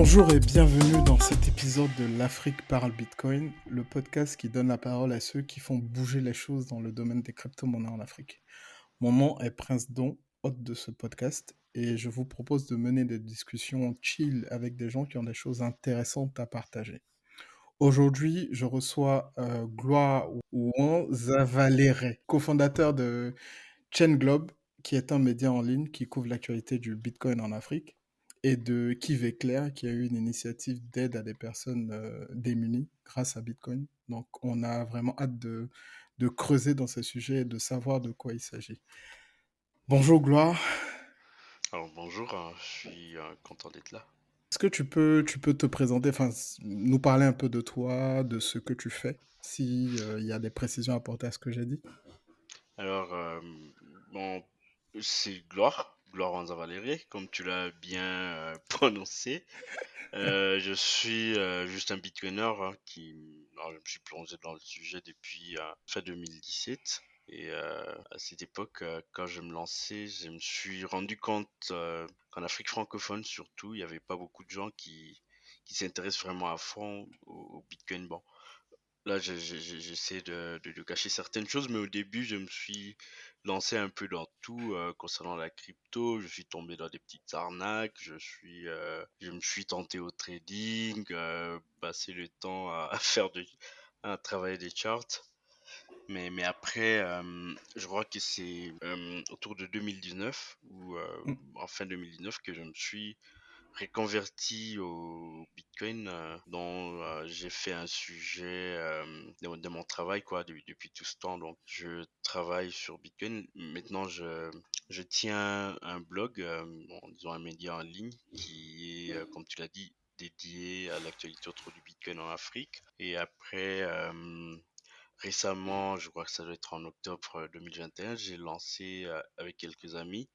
Bonjour et bienvenue dans cet épisode de l'Afrique parle Bitcoin, le podcast qui donne la parole à ceux qui font bouger les choses dans le domaine des crypto-monnaies en Afrique. Mon nom est Prince Don, hôte de ce podcast, et je vous propose de mener des discussions chill avec des gens qui ont des choses intéressantes à partager. Aujourd'hui, je reçois Gloire Ouan Zavalere, cofondateur de Chain Globe, qui est un média en ligne qui couvre l'actualité du Bitcoin en Afrique, et de Kiv Éclair, qui a eu une initiative d'aide à des personnes démunies grâce à Bitcoin. Donc, on a vraiment hâte de creuser dans ce sujet et de savoir de quoi il s'agit. Bonjour Gloire, Alors bonjour, je suis content d'être là. est-ce que tu peux te présenter, enfin, nous parler un peu de toi, de ce que tu fais, si il y a des précisions à apporter à ce que j'ai dit? Alors, bon, c'est Gloire Wanza Valérie, comme tu l'as bien prononcé. Je suis juste un bitcoiner alors, je me suis plongé dans le sujet depuis fin 2017. Et à cette époque, quand je me lançais, je me suis rendu compte qu'en Afrique francophone surtout, il n'y avait pas beaucoup de gens qui s'intéressent vraiment à fond au Bitcoin. Bon, là, j'essaie de cacher certaines choses, mais au début, je me suis lancé un peu dans tout concernant la crypto. Je suis tombé dans des petites arnaques. Je me suis tenté au trading, passé le temps à à travailler des charts. Mais après, je crois que c'est autour de 2019 ou Mm. en fin 2019 que je me suis reconverti au Bitcoin, dont j'ai fait un sujet de mon travail quoi depuis tout ce temps. Donc je travaille sur Bitcoin. Maintenant je tiens un blog, bon, disons un média en ligne qui est, comme tu l'as dit, dédié à l'actualité autour du Bitcoin en Afrique. Et après, récemment, je crois que ça doit être en octobre 2021, j'ai lancé avec quelques amis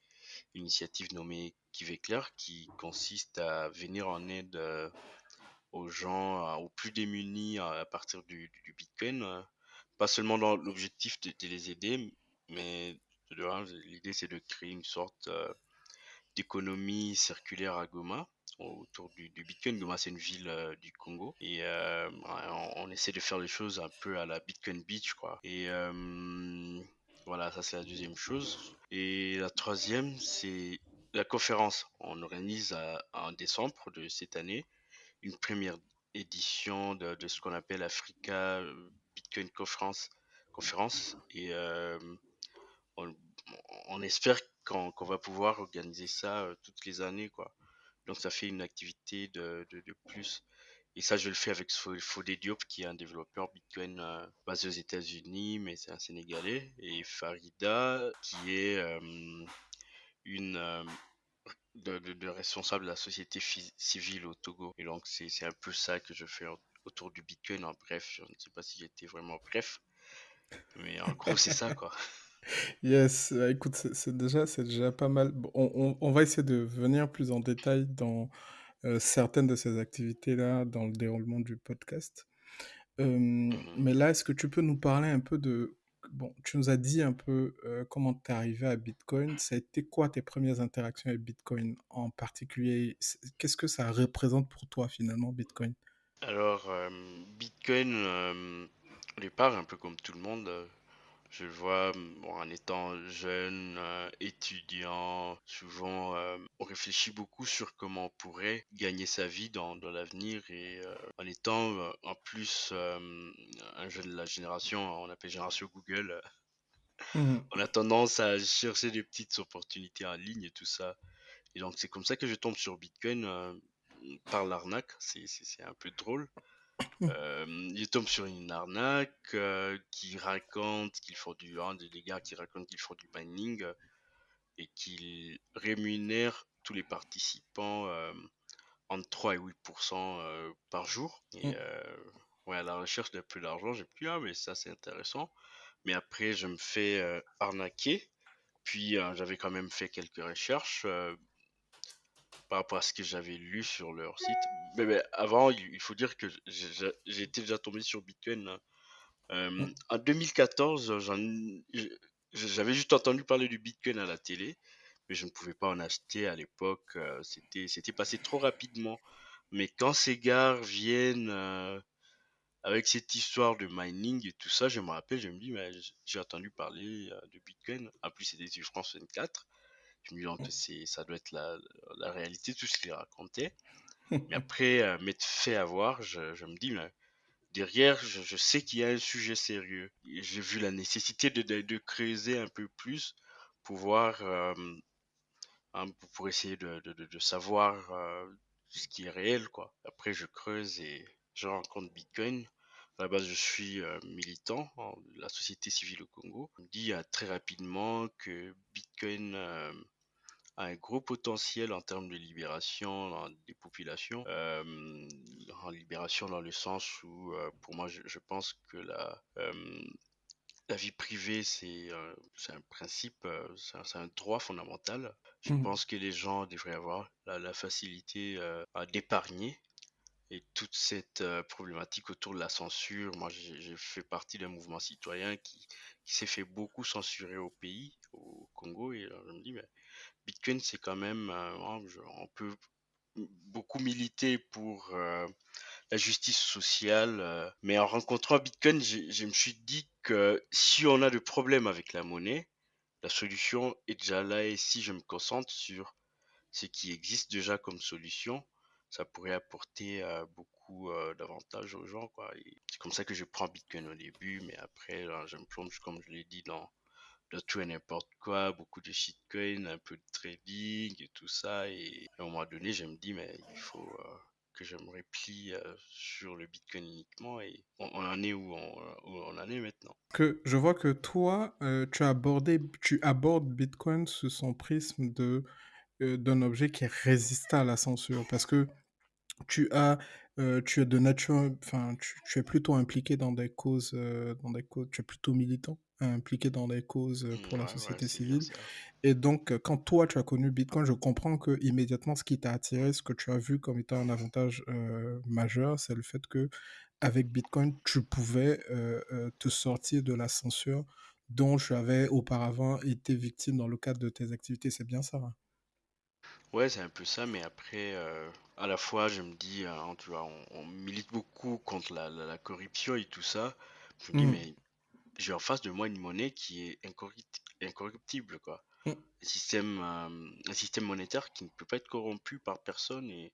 une initiative nommée Kiveclair qui consiste à venir en aide aux gens, aux plus démunis à partir du Bitcoin. Pas seulement dans l'objectif de les aider, mais l'idée c'est de créer une sorte d'économie circulaire à Goma autour du Bitcoin. Goma, c'est une ville du Congo. Et on essaie de faire les choses un peu à la Bitcoin Beach, quoi. Et voilà, ça c'est la deuxième chose. Et la troisième, c'est la conférence. On organise en décembre de cette année une première édition de ce qu'on appelle Africa Bitcoin Conférence. Et on, on espère qu'on va pouvoir organiser ça toutes les années, quoi. Donc ça fait une activité de plus. Et ça, je le fais avec Fodé Diop, qui est un développeur Bitcoin basé aux États-Unis, mais c'est un Sénégalais, et Farida, qui est une de responsable de la société civile au Togo. Et donc c'est un peu ça que je fais autour du Bitcoin. En bref, je ne sais pas si j'étais vraiment bref, mais en gros c'est ça quoi. Yes, écoute, c'est déjà pas mal. Bon, on va essayer de venir plus en détail dans certaines de ces activités-là dans le déroulement du podcast. Mhm. Mais là, est-ce que tu peux nous parler un peu de... Bon, tu nous as dit un peu comment tu es arrivé à Bitcoin. Ça a été quoi tes premières interactions avec Bitcoin en particulier? Qu'est-ce que ça représente pour toi finalement, Bitcoin? Alors Bitcoin, au départ, un peu comme tout le monde. Je le vois bon, en étant jeune, étudiant, souvent on réfléchit beaucoup sur comment on pourrait gagner sa vie dans l'avenir et en étant en plus un jeune de la génération, on appelle génération Google, Mhm. on a tendance à chercher des petites opportunités en ligne et tout ça. Et donc c'est comme ça que je tombe sur Bitcoin par l'arnaque, c'est un peu drôle. Il tombe sur une arnaque qui raconte qu'ils font des gars qui racontent qu'ils font du mining et qu'ils rémunèrent tous les participants entre 3 et 8% par jour. Et Mhm. ouais, à la recherche d'un peu d'argent, j'ai pu, ah, mais ça c'est intéressant. Mais après, je me fais arnaquer. Puis j'avais quand même fait quelques recherches par rapport à ce que j'avais lu sur leur site. Mais avant, il faut dire que j'étais déjà tombé sur Bitcoin hein. En 2014, j'avais juste entendu parler du Bitcoin à la télé, mais je ne pouvais pas en acheter à l'époque. C'était passé trop rapidement Mais quand ces gars viennent avec cette histoire de mining et tout ça, je me rappelle, je me dis, mais j'ai entendu parler de Bitcoin. En plus, c'était sur France 24. Je me dis, ça doit être la réalité, tout ce qu'il racontait. Mais après m'être fait avoir, je me dis, mais derrière, je sais qu'il y a un sujet sérieux. Et j'ai vu la nécessité de creuser un peu plus pour voir, pour essayer de savoir ce qui est réel, quoi. Après, je creuse et je rencontre Bitcoin. À la base, je suis militant de la société civile au Congo. On me dit très rapidement que Bitcoin a un gros potentiel en termes de libération des populations. En libération dans le sens où, pour moi, je pense que la vie privée, c'est un principe, c'est un droit fondamental. Je Mhm. pense que les gens devraient avoir la facilité d'épargner. Et toute cette problématique autour de la censure, moi j'ai fait partie d'un mouvement citoyen qui s'est fait beaucoup censurer au pays, au Congo, et je me dis, mais Bitcoin c'est quand même, on peut beaucoup militer pour la justice sociale, mais en rencontrant Bitcoin, je me suis dit que si on a des problèmes avec la monnaie, la solution est déjà là et si je me concentre sur ce qui existe déjà comme solution, ça pourrait apporter beaucoup d'avantages aux gens, quoi. Et c'est comme ça que je prends Bitcoin au début, mais après, là, je me plonge, comme je l'ai dit, dans tout et n'importe quoi, beaucoup de shitcoins, un peu de trading et tout ça. Et à un moment donné, je me dis, mais il faut que je me replie sur le Bitcoin uniquement. Et on en est où on en est maintenant. Que je vois que toi, tu abordes Bitcoin sous son prisme d'un objet qui résiste à la censure. Parce que tu es de nature, enfin, tu es plutôt impliqué dans des causes, tu es plutôt militant, impliqué dans des causes pour la Ouais, société c'est bien civile. ça. Et donc, quand toi, tu as connu Bitcoin, je comprends que immédiatement, ce qui t'a attiré, ce que tu as vu comme étant un avantage majeur, c'est le fait que avec Bitcoin, tu pouvais te sortir de la censure dont tu avais auparavant été victime dans le cadre de tes activités. C'est bien ça, hein? Ouais, c'est un peu ça, mais après, à la fois, je me dis, tu vois, on milite beaucoup contre la corruption et tout ça. Je me dis, Mhm. mais j'ai en face de moi une monnaie qui est incorruptible, quoi. Mhm. Un système monétaire qui ne peut pas être corrompu par personne. Et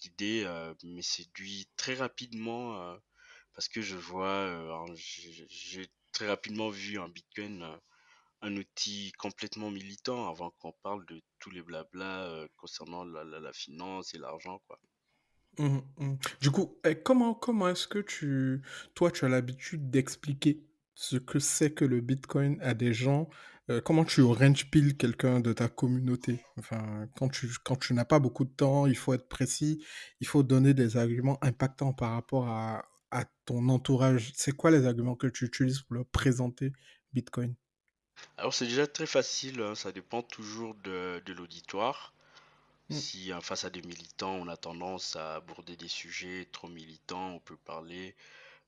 l'idée me séduit très rapidement parce que je vois, j'ai très rapidement vu en Bitcoin un outil complètement militant avant qu'on parle de tous les blabla concernant la finance et l'argent, quoi. Mmh mh. Du coup, comment est-ce que toi, tu as l'habitude d'expliquer ce que c'est que le bitcoin à des gens? Comment tu orange pill quelqu'un de ta communauté? Enfin, quand tu n'as pas beaucoup de temps, il faut être précis, il faut donner des arguments impactants par rapport à ton entourage. C'est quoi les arguments que tu utilises pour leur présenter bitcoin? Alors c'est déjà très facile, hein, ça dépend toujours de l'auditoire. Mmh, Si face à des militants, on a tendance à aborder des sujets trop militants, on peut parler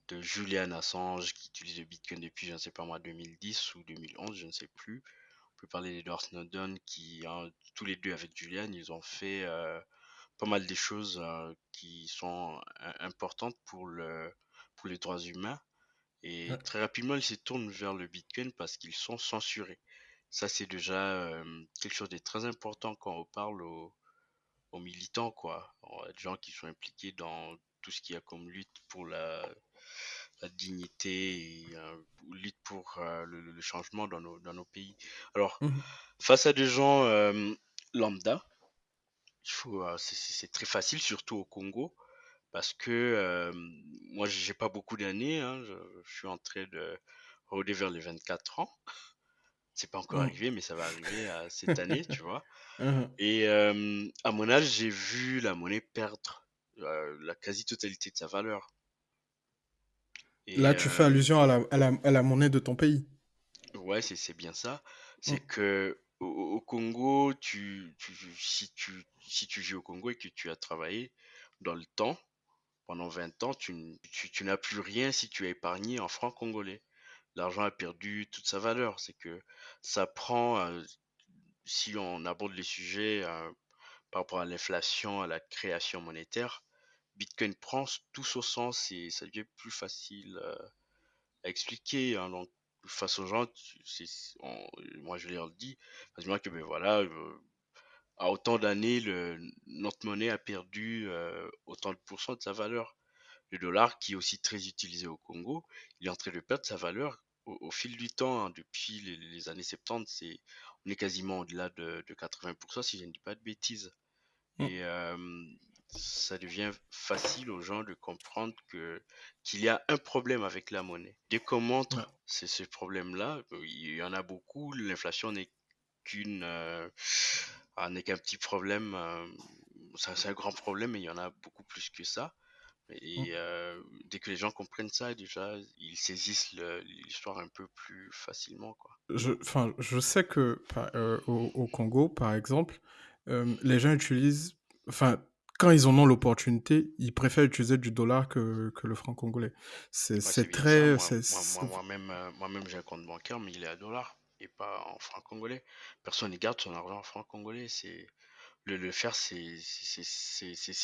de Julian Assange qui utilise le Bitcoin depuis, je ne sais pas moi, 2010 ou 2011, je ne sais plus. On peut parler d'Edward Snowden qui, hein, tous les deux avec Julian, ils ont fait pas mal de choses qui sont importantes pour les droits humains. Et ouais. très rapidement, ils se tournent vers le Bitcoin parce qu'ils sont censurés. Ça, c'est déjà quelque chose de très important quand on parle aux militants, quoi. On a des gens qui sont impliqués dans tout ce qu'il y a comme lutte pour la dignité et lutte pour le changement dans nos pays. Alors, Mmh. face à des gens lambda, c'est très facile, surtout au Congo, parce que moi, j'ai pas beaucoup d'années, hein, je suis en train de rôder vers les 24 ans. C'est pas encore Mmh. arrivé, mais ça va arriver cette année, tu vois. Mmh. Et à mon âge, j'ai vu la monnaie perdre la quasi-totalité de sa valeur. Et Là, tu fais allusion à la monnaie de ton pays? ouais, c'est bien ça. C'est Mmh. que au Congo, si tu vis au Congo et que tu as travaillé dans le temps, pendant 20 ans, tu n'as plus rien si tu as épargné en francs congolais. L'argent a perdu toute sa valeur. C'est que ça prend, si on aborde les sujets par rapport à l'inflation, à la création monétaire, Bitcoin prend tout son sens et ça devient plus facile à expliquer, hein. Donc, face aux gens, moi je leur dis, facilement que ben voilà, à autant d'années, notre monnaie a perdu autant de pourcents de sa valeur. Le dollar, qui est aussi très utilisé au Congo, il est en train de perdre sa valeur au fil du temps, hein. Depuis les années 70, on est quasiment au-delà de 80%, si je ne dis pas de bêtises. Mm. Et ça devient facile aux gens de comprendre qu'il y a un problème avec la monnaie. Dès qu'on Ouais. montre ce problème-là, il y en a beaucoup. L'inflation qu'une n'est qu'un petit problème. Ça, c'est un grand problème, mais il y en a beaucoup plus que ça. Mm. Et dès que les gens comprennent ça, déjà, ils saisissent l'histoire un peu plus facilement, quoi. Enfin, je sais que au Congo, par exemple, les gens utilisent, enfin, quand ils en ont l'opportunité, ils préfèrent utiliser du dollar que le franc congolais. Ouais, c'est C'est bien ça. très, Moi-même, j'ai un compte bancaire, mais il est à dollars et pas en francs congolais. Personne ne garde son argent en francs congolais. Le faire, c'est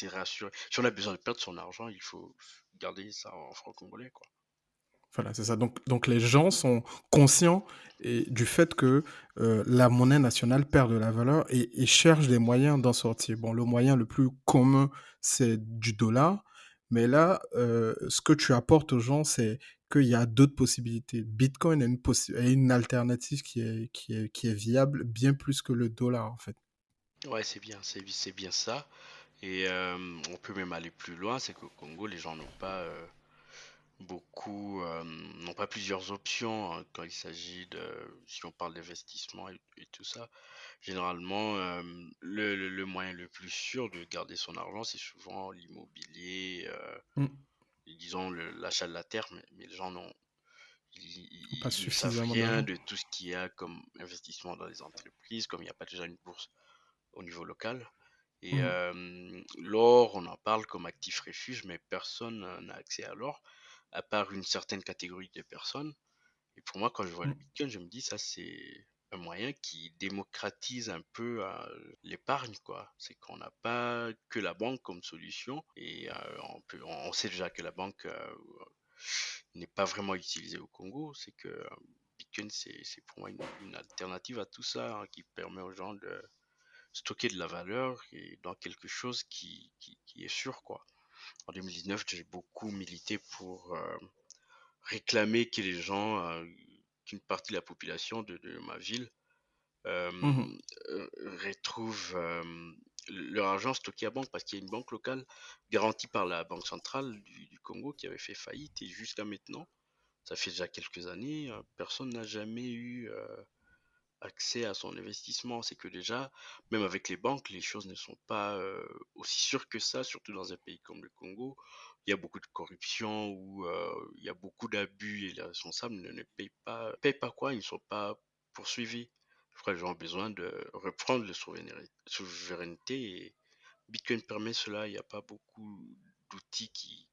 rassuré. Si on a besoin de perdre son argent, il faut garder ça en francs congolais, quoi. voilà, c'est ça. Donc les gens sont conscients du fait que la monnaie nationale perd de la valeur et cherchent des moyens d'en sortir. Bon, le moyen le plus commun, c'est du dollar, mais là, ce que tu apportes aux gens, c'est qu'il y a d'autres possibilités. Bitcoin est une alternative qui est viable bien plus que le dollar, en fait. Ouais, c'est bien ça. Et on peut même aller plus loin, c'est qu'au Congo, les gens n'ont pas plusieurs options, hein, quand il s'agit si on parle d'investissement et tout ça. Généralement, le moyen le plus sûr de garder son argent, c'est souvent l'immobilier, Mmh. disons l'achat de la terre, mais les gens Pas ils ne savent suffisamment rien d'argent. de tout ce qu'il y a comme investissement dans les entreprises, comme il n'y a pas déjà une bourse au niveau local. Et Mmh. l'or, on en parle comme actif refuge, mais personne n'a accès à l'or, à part une certaine catégorie de personnes. Et pour moi, quand je vois le Mmh. Bitcoin, je me dis, ça, c'est un moyen qui démocratise un peu l'épargne, quoi. C'est qu'on n'a pas que la banque comme solution et on sait déjà que la banque n'est pas vraiment utilisée au Congo. C'est que Bitcoin, c'est pour moi une alternative à tout ça, hein, qui permet aux gens de stocker de la valeur et dans quelque chose qui est sûr, quoi. En 2019, j'ai beaucoup milité pour réclamer que les gens, qu'une partie de la population de ma ville Mmh. retrouvent leur argent stocké à banque parce qu'il y a une banque locale garantie par la Banque centrale du Congo qui avait fait faillite et jusqu'à maintenant, ça fait déjà quelques années, personne n'a jamais eu accès à son investissement. C'est que déjà, même avec les banques, les choses ne sont pas aussi sûres que ça, surtout dans un pays comme le Congo. Il y a beaucoup de corruption, où il y a beaucoup d'abus et les responsables ne payent pas quoi, ils ne sont pas poursuivis. Je crois que les gens ont besoin de reprendre la souveraineté et Bitcoin permet cela. Il n'y a pas beaucoup d'outils qui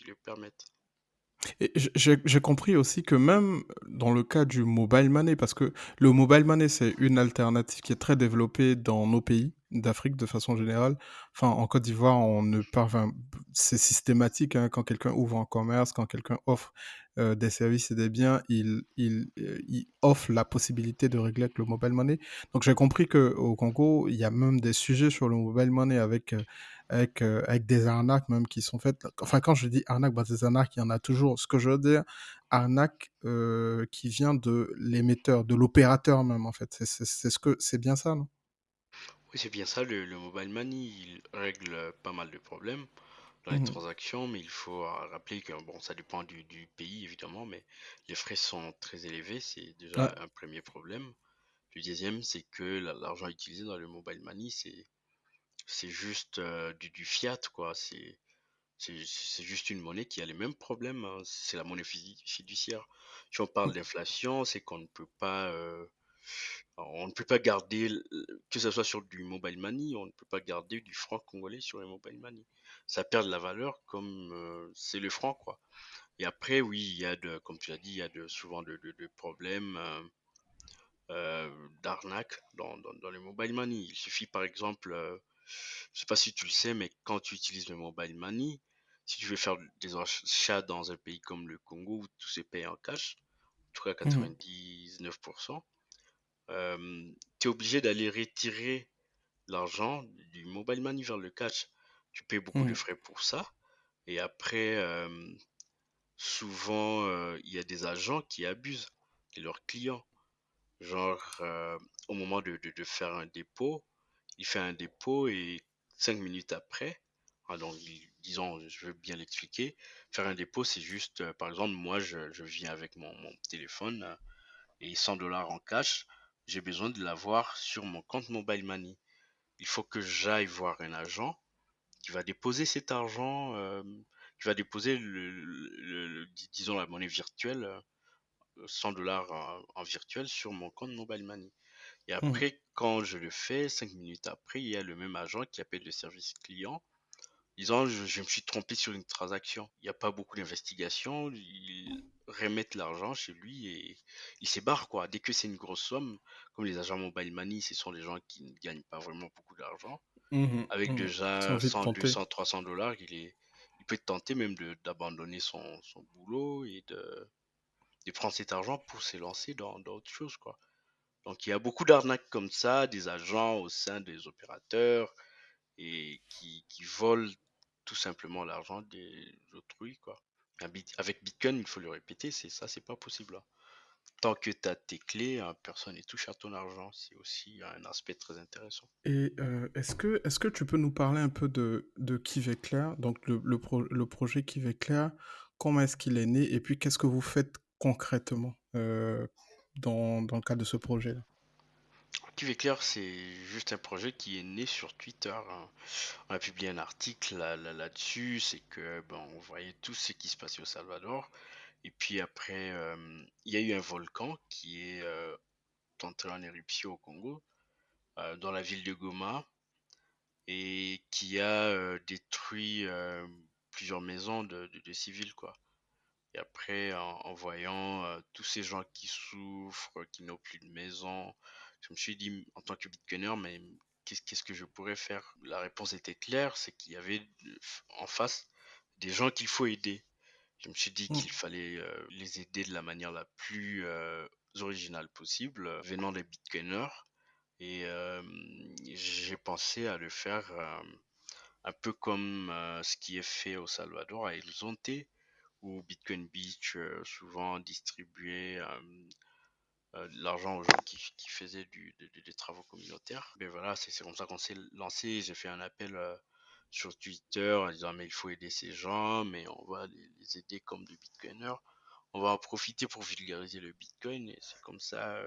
le permettent. Et j'ai compris aussi que même dans le cas du mobile money, parce que le mobile money, c'est une alternative qui est très développée dans nos pays d'Afrique de façon générale. Enfin, en Côte d'Ivoire, on ne parvient c'est systématique, hein, quand quelqu'un ouvre un commerce, quand quelqu'un offre, des services et des biens, il offre la possibilité de régler avec le mobile money. Donc j'ai compris qu'au Congo, il y a même des sujets sur le mobile money avec des arnaques même qui sont faites. Enfin, quand je dis arnaque, bah, des arnaques, il y en a toujours. Ce que je veux dire, arnaque qui vient de l'émetteur, de l'opérateur même, en fait. C'est bien ça, non? Oui, c'est bien ça, le mobile money, il règle pas mal de problèmes dans les Mhm. transactions, mais il faut rappeler que bon, ça dépend du pays évidemment, mais les frais sont très élevés, c'est Ouais. déjà un premier problème. Le deuxième, c'est que l'argent utilisé dans le mobile money, c'est juste du fiat, quoi. C'est juste une monnaie qui a les mêmes problèmes, hein. C'est la monnaie fiduciaire. Si on parle Mm. d'inflation, c'est qu'on ne peut pas on ne peut pas garder, que ce soit sur du mobile money, on ne peut pas garder du franc congolais sur le mobile money. Ça perd de la valeur comme c'est le franc, quoi. Et après, oui, comme tu l'as dit, il y a souvent de problèmes d'arnaque dans le mobile money. Il suffit par exemple, Je sais pas si tu le sais, mais quand tu utilises le mobile money, si tu veux faire des achats dans un pays comme le Congo où tout se paye en cash, en tout cas Mhm, 99%, tu es obligé d'aller retirer l'argent du mobile money vers le cash. Tu payes beaucoup de mhm, frais pour ça. Et après, souvent, il y a des agents qui abusent de leurs clients. Genre, au moment de faire un dépôt, il fait un dépôt et 5 minutes après, donc disons, je veux bien l'expliquer, faire un dépôt, c'est juste, par exemple, moi, je viens avec mon téléphone et 100 dollars en cash, j'ai besoin de l'avoir sur mon compte Mobile Money. Il faut que j'aille voir un agent qui va déposer cet argent, qui va déposer disons, la monnaie virtuelle, 100 dollars en virtuel sur mon compte Mobile Money. Et mhm, après, quand je le fais, 5 minutes après, il y a le même agent qui appelle le service client, disant je me suis trompé sur une transaction. Il n'y a pas beaucoup d'investigation, ils remettent l'argent chez lui et il se barre quoi. Dès que c'est une grosse somme, comme les agents mobile money, ce sont des gens qui ne gagnent pas vraiment beaucoup d'argent. mhm, Avec mhm. Ils ont déjà vite 100, tenté. 200, 300 dollars, il peut tenter même d'abandonner son boulot et de prendre cet argent pour se lancer dans autre chose quoi. Donc il y a beaucoup d'arnaques comme ça, des agents au sein des opérateurs et qui volent tout simplement l'argent des autrui, quoi. Avec Bitcoin, il faut le répéter, c'est ça, c'est pas possible, hein. Tant que tu as tes clés, hein, personne ne touche à ton argent. C'est aussi un aspect très intéressant. Et est-ce que tu peux nous parler un peu de Kiveclair, donc le projet Kiveclair, comment est-ce qu'il est né et puis qu'est-ce que vous faites concrètement dans le cadre de ce projet-là? Éclair, c'est juste un projet qui est né sur Twitter, hein. On a publié un article là-dessus, c'est que bon, on voyait tout ce qui se passait au Salvador. Et puis après, il y a eu un volcan qui est entré en éruption au Congo, dans la ville de Goma, et qui a détruit plusieurs maisons de civils, quoi. Et après, en voyant tous ces gens qui souffrent, qui n'ont plus de maison, je me suis dit, en tant que Bitcoiner, mais qu'est-ce que je pourrais faire? La réponse était claire, c'est qu'il y avait en face des gens qu'il faut aider. Je me suis dit Mm. qu'il fallait les aider de la manière la plus originale possible, venant des Bitcoiners. Et j'ai pensé à le faire un peu comme ce qui est fait au Salvador, à El Zonte, où Bitcoin Beach souvent distribuait de l'argent aux gens qui faisaient des travaux communautaires. Mais voilà, c'est comme ça qu'on s'est lancé. J'ai fait un appel sur Twitter en disant mais il faut aider ces gens, mais on va les aider comme des Bitcoiners. On va en profiter pour vulgariser le Bitcoin et c'est comme ça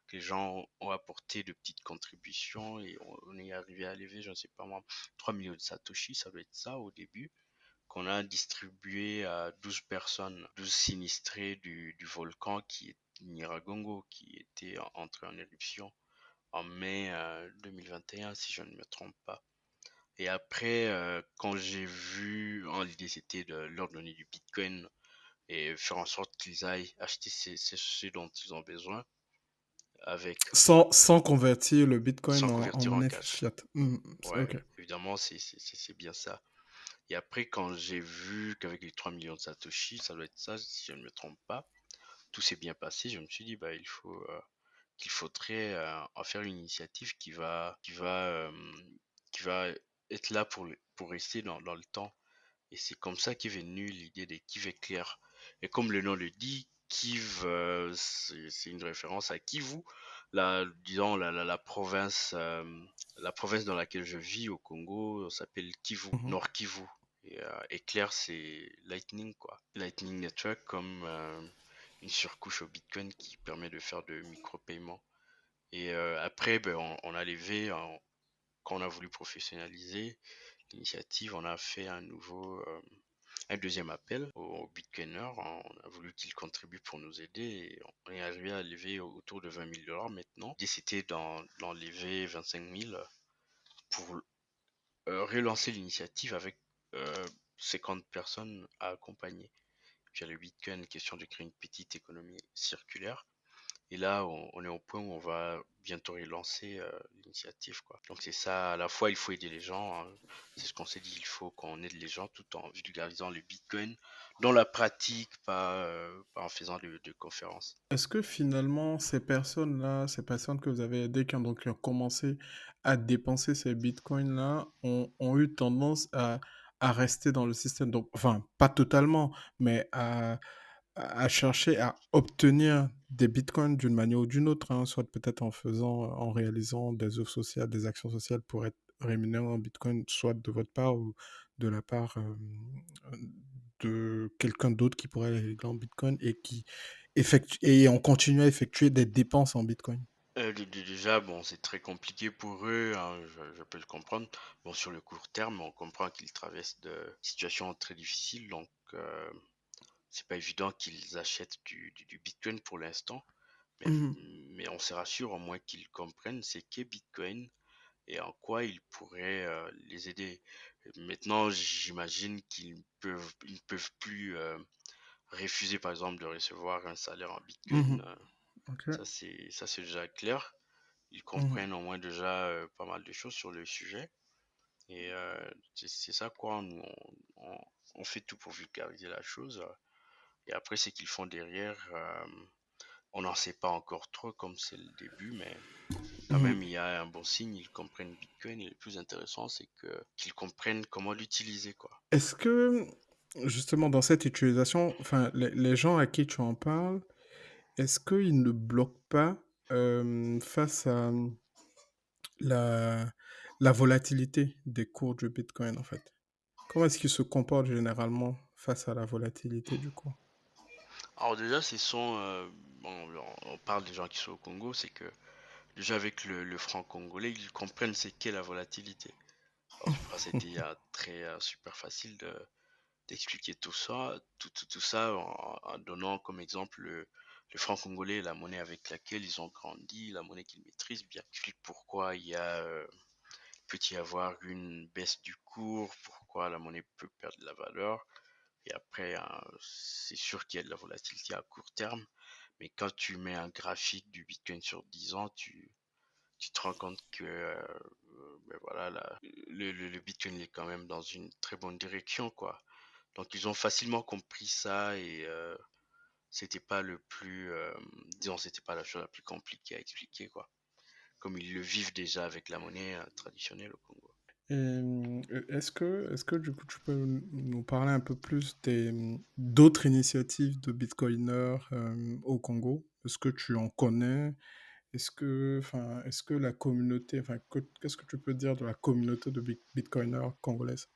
que les gens ont apporté de petites contributions et on est arrivé à lever, je ne sais pas moi, 3 millions de Satoshi, ça doit être ça au début qu'on a distribué à 12 personnes, 12 sinistrés du volcan qui est Nyiragongo, qui était entré en éruption en mai 2021, si je ne me trompe pas. Et après, quand j'ai vu, l'idée c'était de leur donner du Bitcoin et faire en sorte qu'ils aillent acheter ce dont ils ont besoin avec, Sans convertir le Bitcoin sans en convertir en monnaie cash. fiat. Mm, Ouais, ok. évidemment, c'est bien ça. Et après, quand j'ai vu qu'avec les 3 millions de Satoshi, ça doit être ça, si je ne me trompe pas, tout s'est bien passé, je me suis dit, bah, qu'il faudrait en faire une initiative qui va être là pour rester dans le temps. Et c'est comme ça qu'est venue l'idée des Kiv éclairs. Et comme le nom le dit, Kiv, c'est une référence à Kivu, disons la province dans laquelle je vis au Congo s'appelle Kivu, Mhm. Nord Kivu. Et éclair, c'est Lightning, quoi. Lightning Network comme une surcouche au Bitcoin qui permet de faire de micro-paiements. Et après, ben, on a levé, quand on a voulu professionnaliser l'initiative, on a fait un deuxième appel aux Bitcoiners. On a voulu qu'ils contribuent pour nous aider et on est arrivé à lever autour de 20 000 dollars maintenant. L'idée c'était d'en lever 25 000 pour relancer l'initiative avec 50 personnes à accompagner. Puis il y a le Bitcoin, question de créer une petite économie circulaire. Et là, on est au point où on va bientôt relancer l'initiative, quoi. Donc c'est ça, à la fois il faut aider les gens, hein. C'est ce qu'on s'est dit, il faut qu'on aide les gens tout en vulgarisant le Bitcoin dans la pratique, pas en faisant de conférences. Est-ce que finalement, ces personnes-là, ces personnes que vous avez aidées, qui ont commencé à dépenser ces bitcoins-là, ont eu tendance à rester dans le système? Donc, enfin, pas totalement, mais à chercher à obtenir des bitcoins d'une manière ou d'une autre, hein, soit peut-être en réalisant des œuvres sociales, des actions sociales pour être rémunéré en bitcoin, soit de votre part ou de la part de quelqu'un d'autre qui pourrait les régler en bitcoin et et on continue à effectuer des dépenses en bitcoin. Déjà, bon, c'est très compliqué pour eux, hein, je peux le comprendre. Bon, sur le court terme, on comprend qu'ils traversent de situations très difficiles, donc c'est pas évident qu'ils achètent du Bitcoin pour l'instant. Mais, Mhm, mais on se rassure au moins qu'ils comprennent c'est qu'est Bitcoin et en quoi il pourrait les aider. Maintenant, j'imagine ils ne peuvent plus refuser, par exemple, de recevoir un salaire en Bitcoin. mhm, ok, Ça, c'est déjà clair. Ils mhm, comprennent au moins déjà pas mal de choses sur le sujet. Et c'est ça, quoi. Nous, on fait tout pour vulgariser la chose. Et après, ce qu'ils font derrière, on n'en sait pas encore trop, comme c'est le début, mais quand mhm. même, il y a un bon signe, ils comprennent Bitcoin et le plus intéressant, c'est qu'ils comprennent comment l'utiliser, quoi. Est-ce que, justement, dans cette utilisation, enfin, les gens à qui tu en parles, est-ce qu'ils ne bloquent pas face à la, la volatilité des cours du Bitcoin, en fait? Comment est-ce qu'ils se comportent généralement face à la volatilité du cours? Alors déjà, bon, on parle des gens qui sont au Congo, c'est que déjà avec le franc congolais, ils comprennent c'est qu'est la volatilité. Alors c'est pour ça que c'était super facile d'expliquer tout ça, tout ça en donnant comme exemple le franc congolais, la monnaie avec laquelle ils ont grandi, la monnaie qu'ils maîtrisent bien. Explique pourquoi peut y avoir une baisse du cours, pourquoi la monnaie peut perdre de la valeur. Et après, c'est sûr qu'il y a de la volatilité à court terme, mais quand tu mets un graphique du Bitcoin sur 10 ans, tu te rends compte que ben voilà, le Bitcoin est quand même dans une très bonne direction, quoi. Donc ils ont facilement compris ça et c'était pas disons, c'était pas la chose la plus compliquée à expliquer, quoi. Comme ils le vivent déjà avec la monnaie traditionnelle au Congo. Et est-ce que du coup tu peux nous parler un peu plus d'autres initiatives de Bitcoiners au Congo? Est-ce que tu en connais? Est-ce que la communauté, qu'est-ce que tu peux dire de la communauté de Bitcoiners congolaise?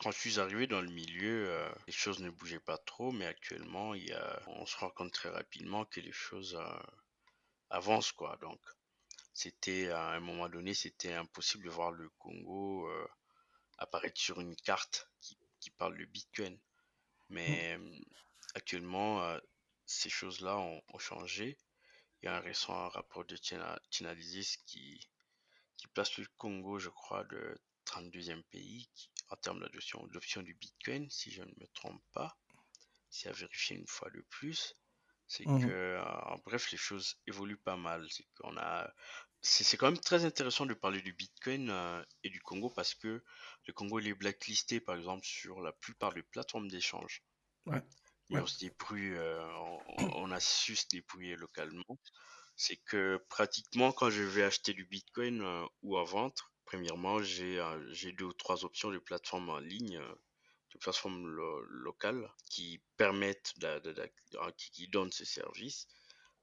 Quand je suis arrivé dans le milieu, les choses ne bougeaient pas trop, mais actuellement, on se rend compte très rapidement que les choses avancent, quoi. Donc, à un moment donné, c'était impossible de voir le Congo apparaître sur une carte qui parle de Bitcoin. Mm, Mais actuellement, ces choses-là ont changé. Il y a un récent rapport de Chainalysis qui place le Congo, je crois, de 32e pays en termes d'adoption du Bitcoin, si je ne me trompe pas. C'est à vérifier une fois de plus. C'est que, mhm, en bref, les choses évoluent pas mal. C'est quand même très intéressant de parler du Bitcoin et du Congo parce que le Congo il est blacklisté, par exemple, sur la plupart des plateformes d'échange. ouais, Mais ouais. on se débrouille, on a su se débrouiller localement. C'est que pratiquement quand je vais acheter du Bitcoin ou à vendre, premièrement, j'ai deux ou trois options de plateformes en ligne, de plateformes locales qui permettent, qui donnent ces services.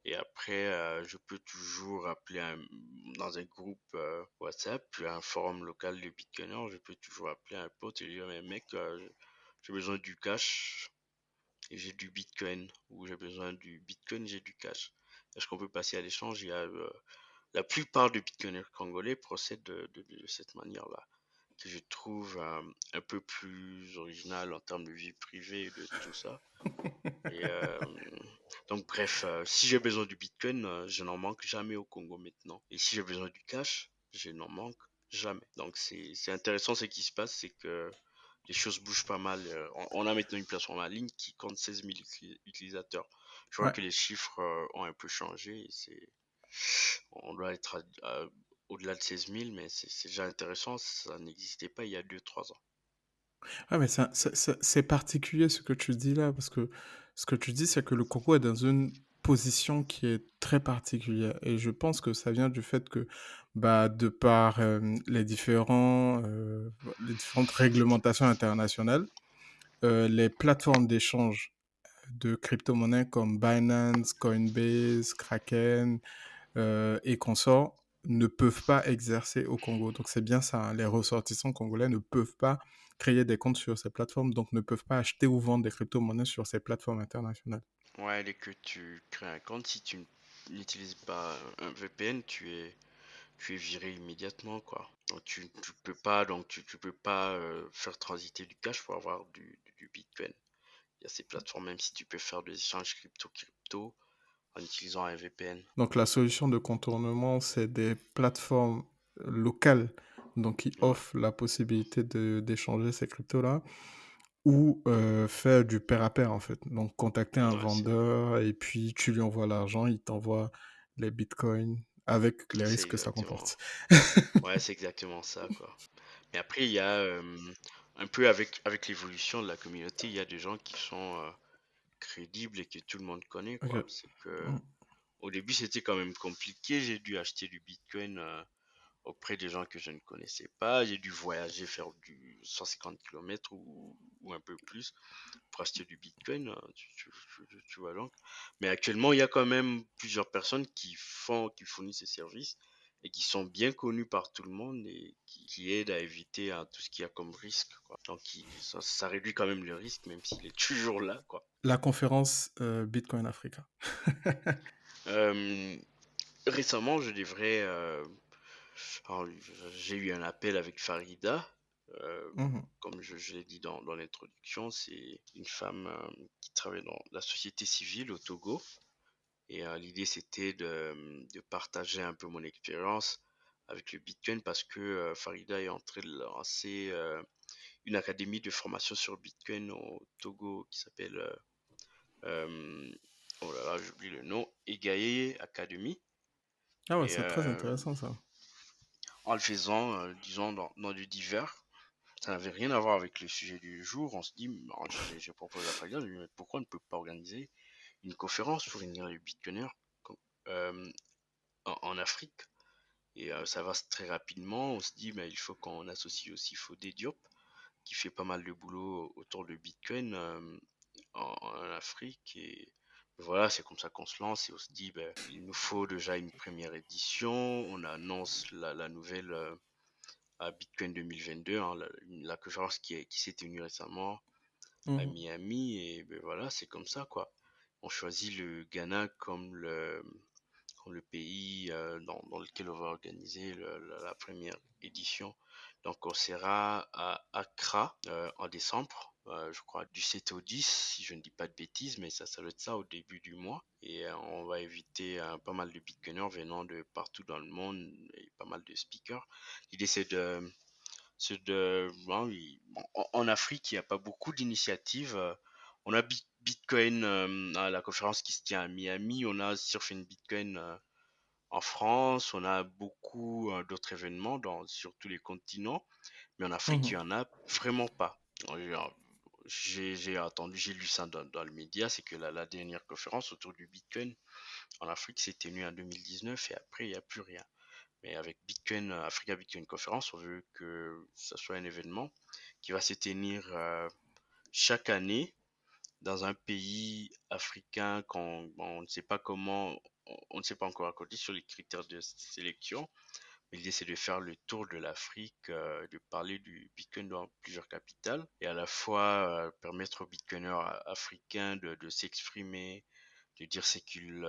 Et après, je peux toujours dans un groupe WhatsApp, puis un forum local de Bitcoiners, je peux toujours appeler un pote et lui dire, mais mec, j'ai besoin du cash et j'ai du Bitcoin, ou j'ai besoin du Bitcoin, j'ai du cash. Est-ce qu'on peut passer à l'échange? La plupart des Bitcoiners congolais procèdent de cette manière-là, que je trouve un peu plus original en termes de vie privée et de tout ça. Et donc, bref, si j'ai besoin du Bitcoin, je n'en manque jamais au Congo maintenant. Et si j'ai besoin du cash, je n'en manque jamais. Donc, c'est intéressant ce qui se passe, c'est que les choses bougent pas mal. On a maintenant une plateforme en ligne qui compte 16 000 utilisateurs. Je vois Ouais. que les chiffres ont un peu changé. On doit être au-delà de 16 000, mais c'est déjà intéressant. Ça n'existait pas il y a 2, 3 ans. Ah mais c'est particulier ce que tu dis là, parce que ce que tu dis, c'est que le Congo est dans une position qui est très particulière et je pense que ça vient du fait que, bah, de par, les différentes réglementations internationales, les plateformes d'échange de crypto-monnaies comme Binance, Coinbase, Kraken, et consorts ne peuvent pas exercer au Congo. Donc c'est bien ça, hein, les ressortissants congolais ne peuvent pas créer des comptes sur ces plateformes, donc ne peuvent pas acheter ou vendre des crypto-monnaies sur ces plateformes internationales. Ouais, dès que tu crées un compte, si tu n'utilises pas un VPN, tu es viré immédiatement, quoi. Donc tu peux pas, tu peux pas faire transiter du cash pour avoir du Bitcoin. Il y a ces plateformes, même si tu peux faire des échanges crypto en utilisant un VPN. Donc la solution de contournement, c'est des plateformes locales, donc qui Ouais, offrent la possibilité d'échanger ces cryptos-là, ou faire du pair à pair en fait. Donc contacter un ouais, vendeur et puis tu lui envoies l'argent, il t'envoie les bitcoins avec les c'est risques que ça exactement. comporte. Ouais, c'est exactement ça, quoi. Mais après, il y a un peu avec l'évolution de la communauté, il y a des gens qui sont crédibles et que tout le monde connaît, Ok. quoi. C'est que Mm. au début, c'était quand même compliqué. J'ai dû acheter du Bitcoin auprès des gens que je ne connaissais pas. J'ai dû voyager, faire du 150 km ou un peu plus pour acheter du Bitcoin. Tu vois donc. Mais actuellement, il y a quand même plusieurs personnes qui fournissent ces services et qui sont bien connus par tout le monde et qui aident à éviter tout ce qu'il y a comme risque, quoi. Donc, ça réduit quand même le risque, même s'il est toujours là, quoi. La conférence Bitcoin Africa. Euh, Récemment, je devrais. Alors, j'ai eu un appel avec Farida. Mhm, Comme je l'ai dit dans l'introduction, c'est une femme qui travaille dans la société civile au Togo. Et l'idée, c'était de partager un peu mon expérience avec le Bitcoin parce que Farida est en train de lancer une académie de formation sur Bitcoin au Togo qui s'appelle, euh, oh là là, j'oublie le nom, Egaye Academy. ah ouais, Et c'est très intéressant ça. en le faisant, disons, dans du divers, ça n'avait rien à voir avec le sujet du jour. On se dit, alors, j'ai proposé à Farida, je lui ai dit, mais pourquoi on ne peut pas organiser une conférence pour réunir les Bitcoiners euh, en Afrique? Et ça va très rapidement. On se dit, mais il faut qu'on associe aussi Fodé Diop, qui fait pas mal de boulot autour de Bitcoin en Afrique. Et voilà, c'est comme ça qu'on se lance et on se dit, ben, il nous faut déjà une première édition. On annonce la nouvelle à Bitcoin 2022, hein, la conférence qui s'est tenue récemment à Mhm. Miami. Et ben voilà, c'est comme ça, quoi. On choisit le Ghana comme le pays dans lequel on va organiser la première édition. Donc on sera à Accra en décembre, je crois du 7 au 10, si je ne dis pas de bêtises, mais ça doit être ça au début du mois. Et on va inviter pas mal de Bitcoiners venant de partout dans le monde et pas mal de speakers. L'idée bon, oui, en Afrique, il n'y a pas beaucoup d'initiatives. On a Bitcoin à la conférence qui se tient à Miami, on a Surf and Bitcoin en France, on a beaucoup d'autres événements sur tous les continents, mais en Afrique, il Mhm. n'y en a vraiment pas. J'ai entendu, j'ai lu ça dans le média, c'est que la dernière conférence autour du Bitcoin en Afrique s'est tenue en 2019 et après, il n'y a plus rien. Mais avec Bitcoin, Africa Bitcoin Conference, on veut que ça soit un événement qui va se tenir chaque année dans un pays africain on ne sait pas comment, on ne sait pas encore accordé sur les critères de sélection. Mais l'idée, c'est de faire le tour de l'Afrique, de parler du Bitcoin dans plusieurs capitales et à la fois permettre aux Bitcoiners africains de s'exprimer, de dire ce qu'ils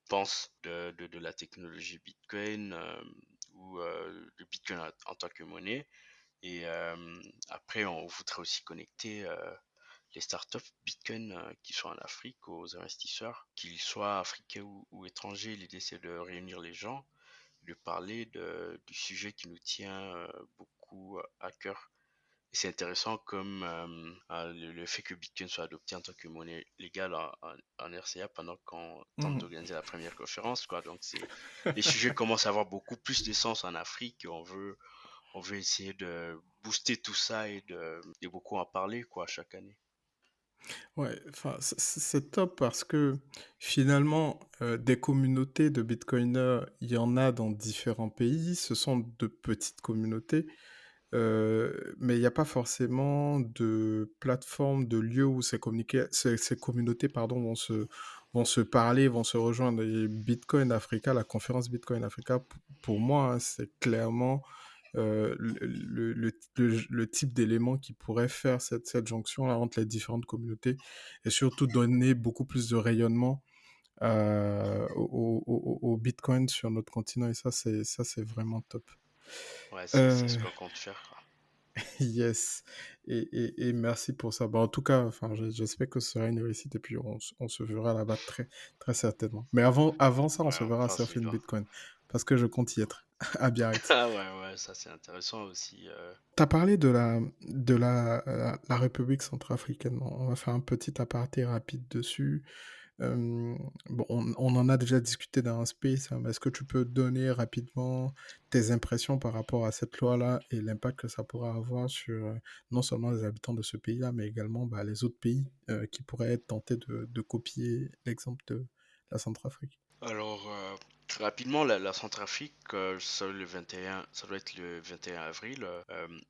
pensent de la technologie Bitcoin ou de Bitcoin en tant que monnaie. Et après, on voudrait aussi connecter les startups Bitcoin qui sont en Afrique aux investisseurs, qu'ils soient africains ou étrangers. L'idée, c'est de réunir les gens, de parler du sujet qui nous tient beaucoup à cœur. c'est intéressant comme le fait que Bitcoin soit adopté en tant que monnaie légale en RCA pendant qu'on tente Mhm. d'organiser la première conférence, quoi. Donc les sujets commencent à avoir beaucoup plus de sens en Afrique et on veut essayer de booster tout ça et beaucoup en parler, quoi, chaque année. Ouais, enfin, c'est top parce que finalement, des communautés de bitcoiners, il y en a dans différents pays. Ce sont de petites communautés, mais il y a pas forcément de plateforme, de lieu où ces communautés, pardon, vont se parler, vont se rejoindre. Et Bitcoin Africa, la conférence Bitcoin Africa, pour moi, hein, c'est clairement le type d'élément qui pourrait faire cette jonction-là entre les différentes communautés et surtout donner beaucoup plus de rayonnement au Bitcoin sur notre continent. Et ça, c'est vraiment top. Ouais, c'est ce Euh, qu'on compte faire, quoi. yes. Et merci pour ça. Bah, en tout cas, enfin, j'espère que ce sera une réussite et puis on se verra là-bas très, très certainement. Mais avant ça, on Ouais, se on verra à croise les Surfing doigts. Bitcoin parce que je compte y être à Biarritz. Ah ouais, ouais, ça c'est intéressant aussi. T'as parlé de la République centrafricaine. On va faire un petit aparté rapide dessus. Bon, on en a déjà discuté dans un space, hein, mais est-ce que tu peux donner rapidement tes impressions par rapport à cette loi-là et l'impact que ça pourra avoir sur non seulement les habitants de ce pays-là, mais également bah, les autres pays qui pourraient être tentés de copier l'exemple de la Centrafrique? Alors, très rapidement, la Centrafrique, ça doit être le 21 avril,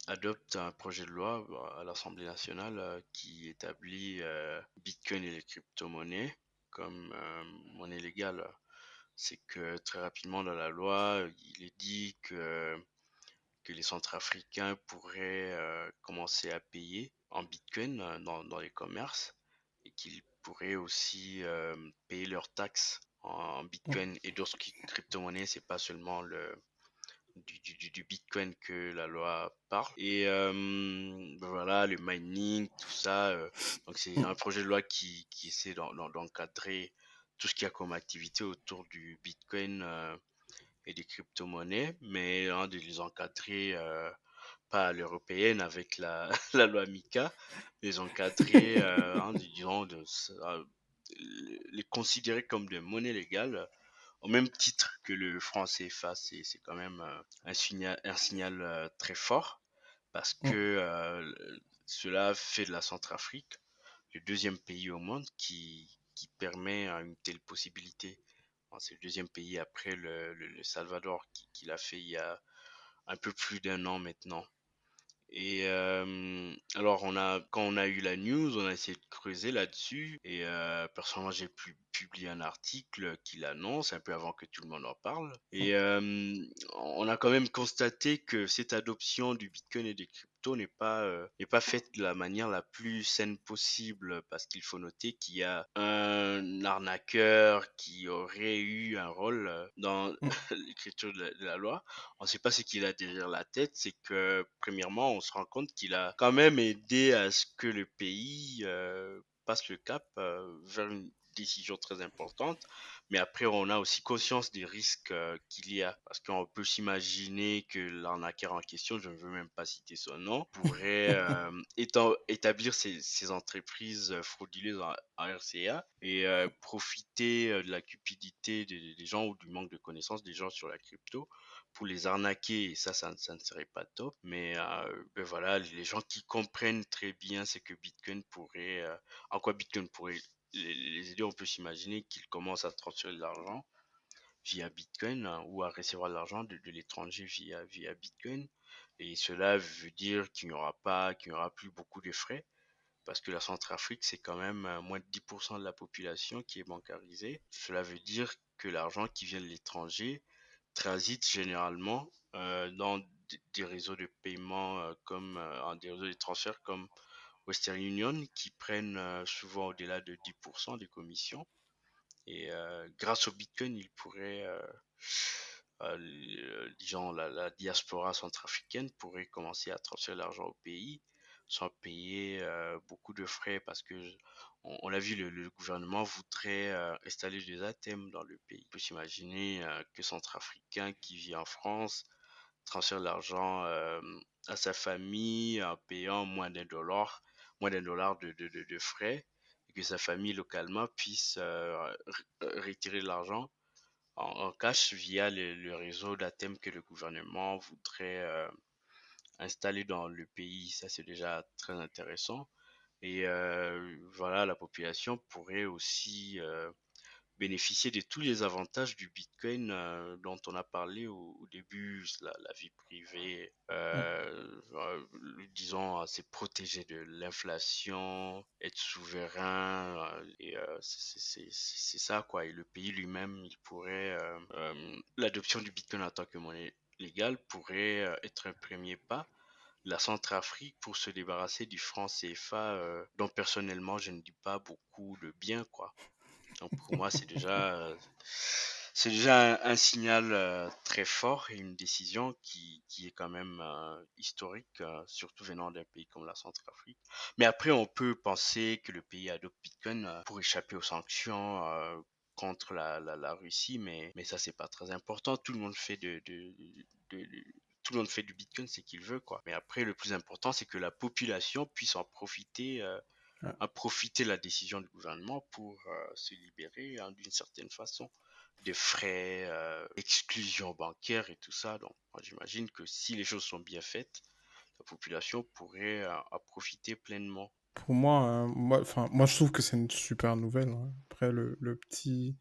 adopte un projet de loi à l'Assemblée nationale qui établit Bitcoin et les crypto-monnaies comme monnaie légale. C'est que très rapidement dans la loi, il est dit que les Centrafricains pourraient commencer à payer en Bitcoin dans les commerces et qu'ils pourraient aussi payer leurs taxes en Mm, Bitcoin et d'autres crypto-monnaies. C'est pas seulement du Bitcoin que la loi parle. Et ben voilà, le mining, tout ça. Donc c'est mm, un projet de loi qui essaie d'encadrer tout ce qu'il y a comme activité autour du Bitcoin et des crypto-monnaies, mais hein, de les encadrer pas à l'européenne avec la loi MiCA, les encadrer, hein, disons, les considérer comme des monnaies légales au même titre que le franc CFA. C'est quand même un signal très fort parce que mm, cela fait de la Centrafrique le deuxième pays au monde qui permet une telle possibilité. Bon, c'est le deuxième pays après le Salvador qui l'a fait il y a un peu plus d'un an maintenant. Et alors quand on a eu la news, on a essayé de creuser là-dessus et personnellement j'ai publié un article qui l'annonce un peu avant que tout le monde en parle. mm, Et on a quand même constaté que cette adoption du Bitcoin et des cryptos n'est pas faite de la manière la plus saine possible parce qu'il faut noter qu'il y a un arnaqueur qui aurait eu un rôle dans mm, l'écriture de la loi. On ne sait pas ce qu'il a derrière la tête, c'est que premièrement, on se rend compte qu'il a quand même aidé à ce que le pays passe le cap vers une décision très importante. Mais après, on a aussi conscience des risques qu'il y a. Parce qu'on peut s'imaginer que l'arnaqueur en question, je ne veux même pas citer son nom, pourrait établir ces entreprises frauduleuses en RCA et profiter de la cupidité des gens ou du manque de connaissances des gens sur la crypto pour les arnaquer. Et ça ne serait pas top. Mais ben voilà, les gens qui comprennent très bien ce que Bitcoin pourrait, en quoi Bitcoin pourrait les aider, on peut s'imaginer qu'ils commencent à transférer de l'argent via Bitcoin ou à recevoir de l'argent de l'étranger via Bitcoin. Et cela veut dire qu'il n'y aura plus beaucoup de frais parce que la Centrafrique, c'est quand même moins de 10% de la population qui est bancarisée. Cela veut dire que l'argent qui vient de l'étranger transite généralement dans des réseaux de paiement des réseaux de transfert comme Western Union qui prennent souvent au-delà de 10% des commissions. Et grâce au Bitcoin, ils pourraient, disons, la diaspora centrafricaine pourrait commencer à transférer l'argent au pays sans payer beaucoup de frais parce que on l'a vu, le gouvernement voudrait installer des ATM dans le pays. On peut s'imaginer que Centrafricain qui vit en France transfère l'argent à sa famille en payant moins d'un dollar de frais, et que sa famille localement puisse retirer l'argent en cash via le réseau d'ATM que le gouvernement voudrait installer dans le pays. Ça, c'est déjà très intéressant. Et voilà, la population pourrait aussi bénéficier de tous les avantages du Bitcoin dont on a parlé au début, la vie privée, Mm. disons, c'est protéger de l'inflation, être souverain, et c'est ça quoi. Et le pays lui-même, il pourrait, l'adoption du Bitcoin en tant que monnaie légale pourrait être un premier pas. La Centrafrique pour se débarrasser du franc CFA, dont personnellement je ne dis pas beaucoup de bien quoi. Donc pour moi, c'est déjà un signal très fort et une décision qui est quand même historique, surtout venant d'un pays comme la Centrafrique. Mais après, on peut penser que le pays adopte Bitcoin pour échapper aux sanctions contre la Russie, mais ça, c'est pas très important. Tout le monde fait tout le monde fait du Bitcoin, c'est qu'il veut, quoi. Mais après, le plus important, c'est que la population puisse en profiter Ouais. à profiter de la décision du gouvernement pour se libérer hein, d'une certaine façon des frais, exclusion bancaire et tout ça. Donc, moi, j'imagine que si les choses sont bien faites, la population pourrait en profiter pleinement. Pour moi, enfin, moi, je trouve que c'est une super nouvelle, hein. Après, le petit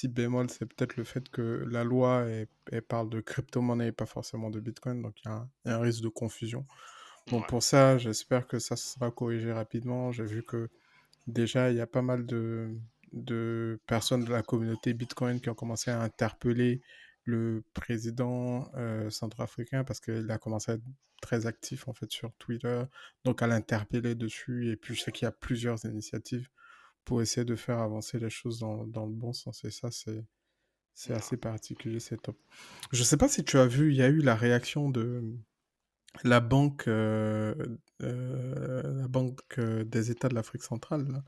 bémol, c'est peut-être le fait que la loi, elle parle de crypto-monnaie et pas forcément de Bitcoin, donc il y a un risque de confusion. Bon, Ouais, pour ça, j'espère que ça sera corrigé rapidement. J'ai vu que déjà, il y a pas mal de personnes de la communauté Bitcoin qui ont commencé à interpeller le président centrafricain parce qu'il a commencé à être très actif en fait sur Twitter, donc à l'interpeller dessus. Et puis je sais qu'il y a plusieurs initiatives pour essayer de faire avancer les choses dans le bon sens. Et ça, c'est ouais. assez particulier, c'est top. Je sais pas si tu as vu, il y a eu la réaction de la la banque des États de l'Afrique centrale, là,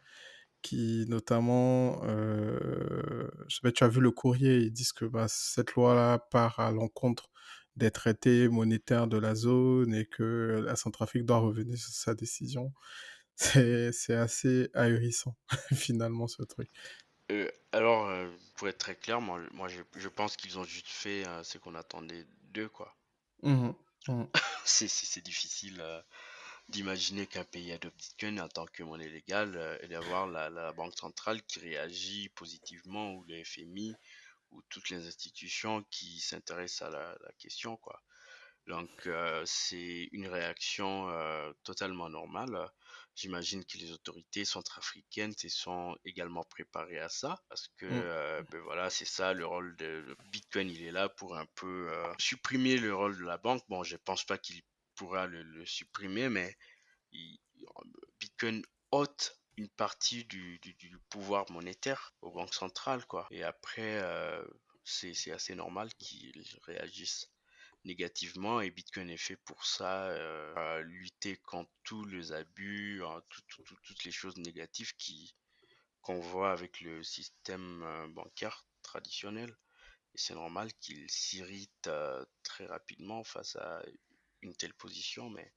qui notamment, je sais pas, tu as vu le courrier, ils disent que bah, cette loi-là part à l'encontre des traités monétaires de la zone et que la Centrafrique doit revenir sur sa décision. C'est assez ahurissant, finalement, ce truc. Alors, pour être très clair, moi je pense qu'ils ont juste fait ce qu'on attendait d'eux, quoi. Mhm, mhm, C'est difficile d'imaginer qu'un pays adopte Bitcoin en tant que monnaie légale et d'avoir la banque centrale qui réagit positivement ou le FMI ou toutes les institutions qui s'intéressent à la question, quoi. Donc, c'est une réaction totalement normale. J'imagine que les autorités centrafricaines se sont également préparées à ça parce que, mhm. ben voilà, c'est ça le rôle de Bitcoin. Il est là pour un peu supprimer le rôle de la banque. Bon, je pense pas qu'il pourra le supprimer, mais il- Bitcoin ôte une partie du pouvoir monétaire aux banques centrales, quoi. Et après, c'est assez normal qu'ils réagissent négativement et Bitcoin est fait pour ça, à lutter contre tous les abus, hein, toutes les choses négatives qu'on voit avec le système bancaire traditionnel. Et c'est normal qu'il s'irrite très rapidement face à une telle position, mais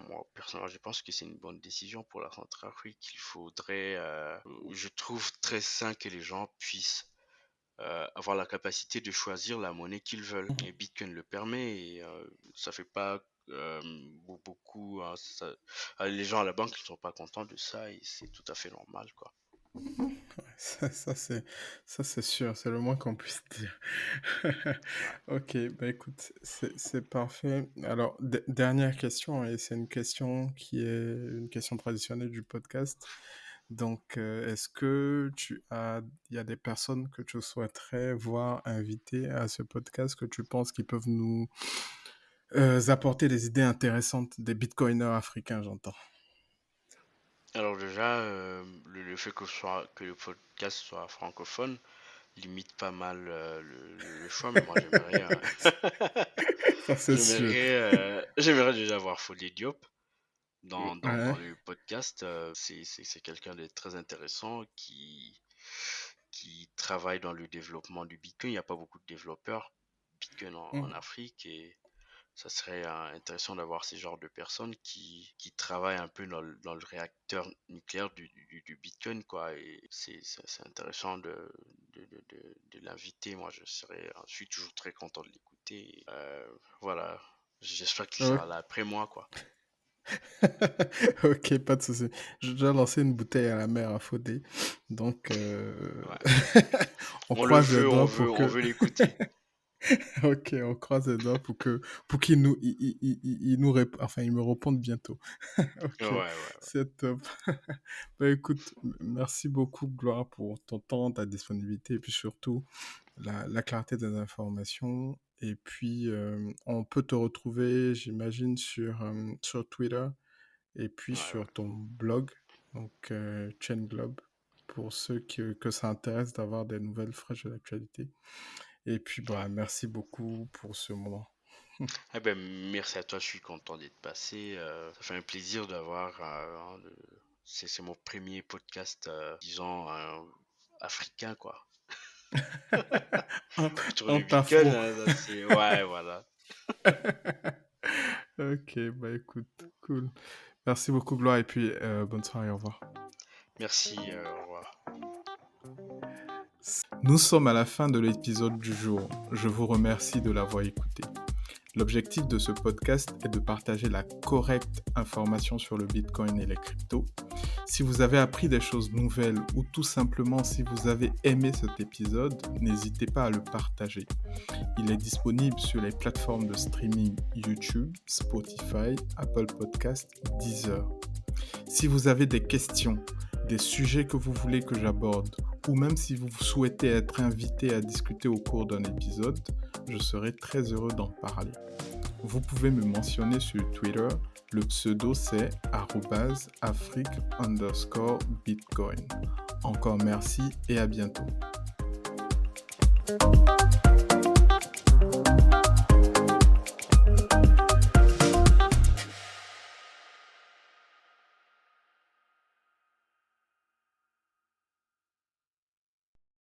moi personnellement, je pense que c'est une bonne décision pour la Centrafrique. Il faudrait, je trouve très sain que les gens puissent avoir la capacité de choisir la monnaie qu'ils veulent. Et Bitcoin le permet et ça fait pas beaucoup, hein, les gens à la banque ne sont pas contents de ça et c'est tout à fait normal, quoi. Ça, ça, ça, c'est sûr, c'est le moins qu'on puisse dire. Ouais. Ok, bah écoute, c'est parfait. Alors, dernière question, et c'est une question qui est une question traditionnelle du podcast. Donc, est-ce que il y a des personnes que tu souhaiterais voir invitées à ce podcast que tu penses qu'ils peuvent nous apporter des idées intéressantes, des bitcoiners africains, j'entends. Alors déjà, le fait que le podcast soit francophone limite pas mal le choix, mais moi j'aimerais Ça, c'est sûr. j'aimerais déjà voir Fodé Diop Ouais. dans le podcast. C'est quelqu'un de très intéressant qui travaille dans le développement du Bitcoin. Il n'y a pas beaucoup de développeurs Bitcoin en Mm. Afrique et ça serait intéressant d'avoir ces genres de personnes qui travaillent un peu dans le réacteur nucléaire du Bitcoin, quoi. Et c'est intéressant de l'inviter. Moi, je suis toujours très content de l'écouter. Voilà. J'espère qu'il Ok, sera là après moi, quoi. ok, pas de souci. J'ai déjà lancé une bouteille à la mer à Fodé, donc Ouais. on On le croise les veut, doigts pour on que. veut l'écouter. Ok, on croise les doigts pour qu'il nous enfin il me réponde bientôt. Ouais, Ok, ouais, ouais. c'est top. Bah écoute, merci beaucoup Gloire pour ton temps, ta disponibilité et puis surtout la clarté des informations. Et puis on peut te retrouver, j'imagine, sur Twitter et puis Ouais, ouais. sur ton blog, donc Chain Globe, pour ceux que ça intéresse d'avoir des nouvelles fraîches de l'actualité. Et puis, Ouais. bah, merci beaucoup pour ce moment. Eh ben, merci à toi, je suis content d'être passé. Ça fait un plaisir d'avoir. C'est mon premier podcast, disons, africain, quoi. En, Autour en du Bitcoin, afro. hein, ça, c'est. Ouais, voilà. Ok, bah écoute, cool. Merci beaucoup, Gloire, et puis bonne soirée, au revoir. Merci, au revoir. Nous sommes à la fin de l'épisode du jour. Je vous remercie de l'avoir écouté. L'objectif de ce podcast est de partager la correcte information sur le Bitcoin et les cryptos. Si vous avez appris des choses nouvelles ou tout simplement si vous avez aimé cet épisode, n'hésitez pas à le partager. Il est disponible sur les plateformes de streaming YouTube, Spotify, Apple Podcasts, Deezer. Si vous avez des questions, des sujets que vous voulez que j'aborde, ou même si vous souhaitez être invité à discuter au cours d'un épisode, je serai très heureux d'en parler. Vous pouvez me mentionner sur Twitter, le pseudo c'est @afrique_bitcoin. Encore merci et à bientôt.